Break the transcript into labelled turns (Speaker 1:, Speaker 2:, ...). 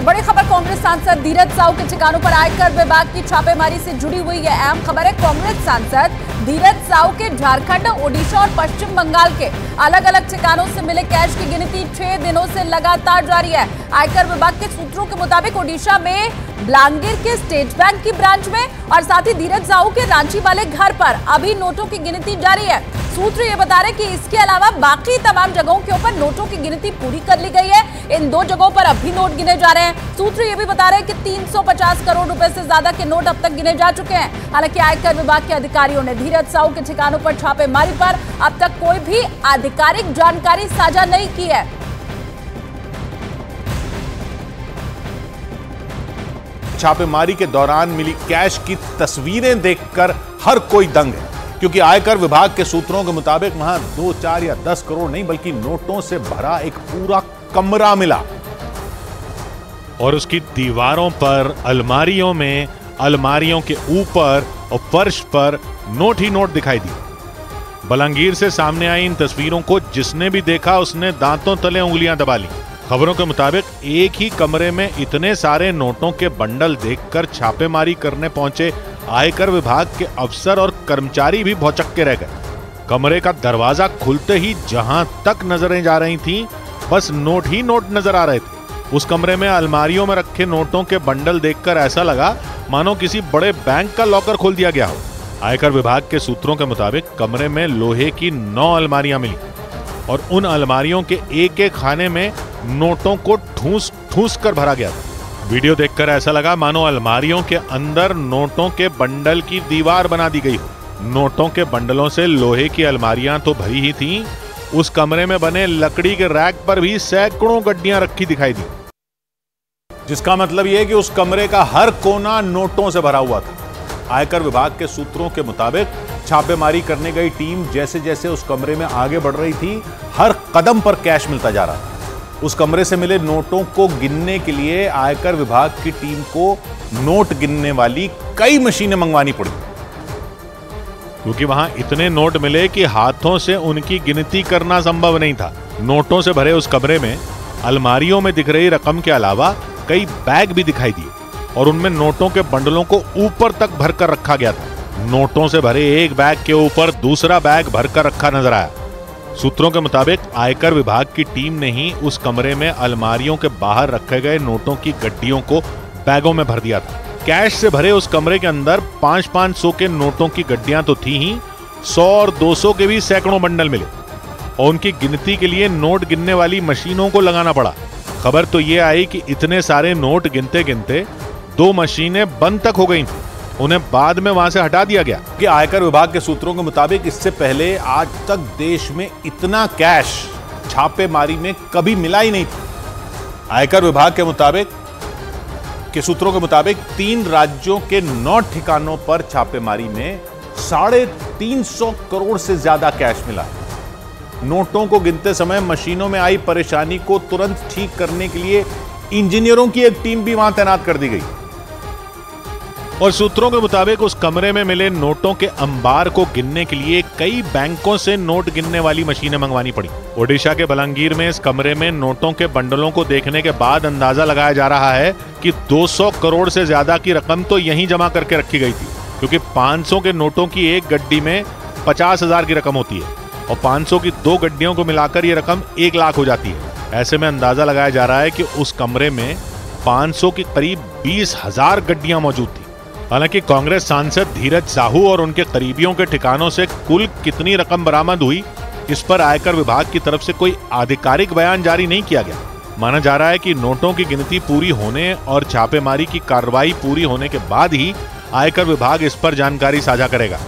Speaker 1: बड़ी खबर कांग्रेस सांसद धीरज साहू के ठिकानों पर आयकर विभाग की छापेमारी से जुड़ी हुई है। अहम खबर है, कांग्रेस सांसद धीरज साहू के झारखंड, ओडिशा और पश्चिम बंगाल के अलग अलग ठिकानों से मिले कैश की गिनती 6 दिनों से लगातार जारी है। आयकर विभाग के सूत्रों के मुताबिक ओडिशा में ब्लांगीर के स्टेट बैंक की ब्रांच में और साथ ही धीरज साहू के रांची वाले घर पर अभी नोटों की गिनती जारी है। सूत्र ये बता रहे कि इसके अलावा बाकी तमाम जगहों के ऊपर नोटों की गिनती पूरी कर ली गई है। इन 2 जगहों पर अभी नोट गिने जा रहे हैं। सूत्र ये भी बता रहे हैं कि 350 करोड़ रुपए से ज्यादा के नोट अब तक गिने जा चुके हैं। हालांकि आयकर विभाग के अधिकारियों ने धीरज साहू के ठिकानों पर छापेमारी पर अब तक कोई भी आधिकारिक जानकारी साझा नहीं की है।
Speaker 2: छापेमारी के दौरान मिली कैश की तस्वीरें देखकर हर कोई दंग है, क्योंकि आयकर विभाग के सूत्रों के मुताबिक वहां 2, 4 या 10 करोड़ नहीं बल्कि नोटों से भरा एक पूरा कमरा मिला
Speaker 3: और उसकी दीवारों पर, अलमारियों में, अलमारियों के ऊपर और फर्श पर नोट ही नोट दिखाई दिए। बलांगीर से सामने आई इन तस्वीरों को जिसने भी देखा उसने दांतों तले उंगलियां दबा ली। खबरों के मुताबिक एक ही कमरे में इतने सारे नोटों के बंडल देखकर छापेमारी करने पहुंचे आयकर विभाग के अफसर और कर्मचारी भी भौचक्के रह गए। कमरे का दरवाजा खुलते ही जहां तक नजरें जा रही थीं, बस नोट ही नोट नजर आ रहे थे। उस कमरे में अलमारियों में रखे नोटों के बंडल देखकर ऐसा लगा मानो किसी बड़े बैंक का लॉकर खोल दिया गया हो। आयकर विभाग के सूत्रों के मुताबिक कमरे में लोहे की 9 अलमारियां मिली और उन अलमारियों के एक-एक खाने में नोटों को ठूस ठूस कर भरा गया था। वीडियो देखकर ऐसा लगा मानो अलमारियों के अंदर नोटों के बंडल की दीवार बना दी गई हो। नोटों के बंडलों से लोहे की अलमारियां तो भरी ही थीं, उस कमरे में बने लकड़ी के रैक पर भी सैकड़ों गड्डियां रखी दिखाई दी,
Speaker 2: जिसका मतलब यह है कि उस कमरे का हर कोना नोटों से भरा हुआ था। आयकर विभाग के सूत्रों के मुताबिक छापेमारी करने गई टीम जैसे जैसे उस कमरे में आगे बढ़ रही थी, हर कदम पर कैश मिलता जा रहा था। उस कमरे से मिले नोटों को गिनने के लिए आयकर विभाग की टीम को नोट गिनने वाली कई मशीनें मंगवानी पड़ी,
Speaker 3: क्योंकि वहां इतने नोट मिले कि हाथों से उनकी गिनती करना संभव नहीं था। नोटों से भरे उस कमरे में अलमारियों में दिख रही रकम के अलावा कई बैग भी दिखाई दिए और उनमें नोटों के बंडलों को ऊपर तक भरकर रखा गया था। नोटों से भरे एक बैग के ऊपर दूसरा बैग भरकर रखा नजर आया। सूत्रों के मुताबिक आयकर विभाग की टीम ने ही उस कमरे में अलमारियों के बाहर रखे गए नोटों की गड्डियों को बैगों में भर दिया था। कैश से भरे उस कमरे के अंदर 500-500 के नोटों की गड्डियां तो थी ही, 100 और 200 के भी सैकड़ों बंडल मिले और उनकी गिनती के लिए नोट गिनने वाली मशीनों को लगाना पड़ा। खबर तो ये आई कि इतने सारे नोट गिनते गिनते 2 मशीनें बंद तक हो गई थी, उन्हें बाद में वहां से हटा दिया गया।
Speaker 2: कि आयकर विभाग के सूत्रों के मुताबिक इससे पहले आज तक देश में इतना कैश छापेमारी में कभी मिला ही नहीं था। आयकर विभाग के मुताबिक के सूत्रों के मुताबिक 3 राज्यों के 9 ठिकानों पर छापेमारी में 350 करोड़ से ज्यादा कैश मिला। नोटों को गिनते समय मशीनों में आई परेशानी को तुरंत ठीक करने के लिए इंजीनियरों की एक टीम भी वहां तैनात कर दी गई
Speaker 3: और सूत्रों के मुताबिक उस कमरे में मिले नोटों के अंबार को गिनने के लिए कई बैंकों से नोट गिनने वाली मशीनें मंगवानी पड़ी। ओडिशा के बलांगीर में इस कमरे में नोटों के बंडलों को देखने के बाद अंदाजा लगाया जा रहा है कि 200 करोड़ से ज्यादा की रकम तो यहीं जमा करके रखी गई थी, क्योंकि 500 के नोटों की एक गड्डी में 50,000 की रकम होती है और 500 की 2 गड्डियों को मिलाकर यह रकम 1 लाख हो जाती है। ऐसे में अंदाजा लगाया जा रहा है कि उस कमरे में 500 की करीब 20,000 गड्डियां मौजूद थी। हालांकि कांग्रेस सांसद धीरज साहू और उनके करीबियों के ठिकानों से कुल कितनी रकम बरामद हुई, इस पर आयकर विभाग की तरफ से कोई आधिकारिक बयान जारी नहीं किया गया। माना जा रहा है कि नोटों की गिनती पूरी होने और छापेमारी की कार्रवाई पूरी होने के बाद ही आयकर विभाग इस पर जानकारी साझा करेगा।